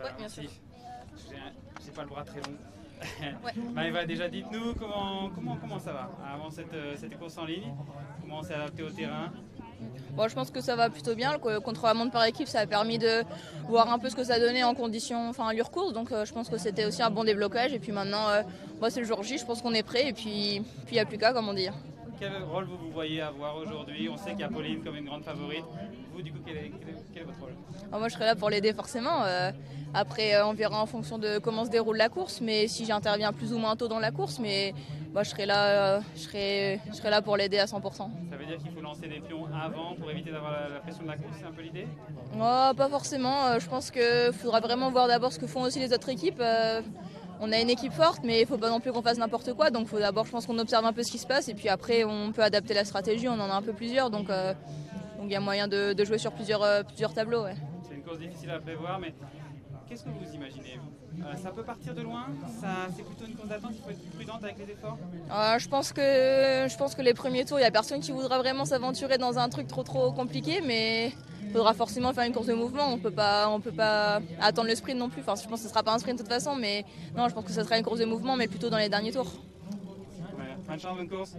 Oui, bien sûr. J'ai pas le bras très long. Ouais. Maëva, déjà dites-nous comment ça va avant cette course en ligne, comment on s'est adapté au terrain. Bon, je pense que ça va plutôt bien. Le contre-la-montre par équipe, ça a permis de voir un peu ce que ça donnait en conditions, enfin, allure course. Donc, je pense que c'était aussi un bon déblocage. Et puis maintenant, c'est le jour J. Je pense qu'on est prêt. Et puis, il n'y a plus qu'à, comme on dit. Quel rôle vous voyez avoir aujourd'hui? On sait qu'il y a Pauline comme une grande favorite. Vous, du coup, quel est votre rôle? Alors moi, je serai là pour l'aider forcément. Après, on verra en fonction de comment se déroule la course. Mais si j'interviens plus ou moins tôt dans la course, mais je serai là, je serai là pour l'aider à 100%. Ça veut dire qu'il faut lancer des pions avant pour éviter d'avoir la pression de la course, c'est un peu l'idée? Oh, pas forcément. Je pense qu'il faudra vraiment voir d'abord ce que font aussi les autres équipes. On a une équipe forte, mais il ne faut pas non plus qu'on fasse n'importe quoi. Donc, faut d'abord, je pense qu'on observe un peu ce qui se passe. Et puis après, on peut adapter la stratégie. On en a un peu plusieurs. Donc, il y a moyen de jouer sur plusieurs tableaux. Ouais. C'est une course difficile à prévoir, mais qu'est-ce que vous imaginez? Ça peut partir de loin? C'est plutôt une course d'attente, il faut être prudente avec les efforts? Je pense que les premiers tours, il n'y a personne qui voudra vraiment s'aventurer dans un truc trop compliqué. Mais il faudra forcément faire une course de mouvement. On peut pas attendre le sprint non plus. Enfin, je pense que ce ne sera pas un sprint de toute façon. Mais non, je pense que ce sera une course de mouvement, mais plutôt dans les derniers tours. Bonne chance, bonne course.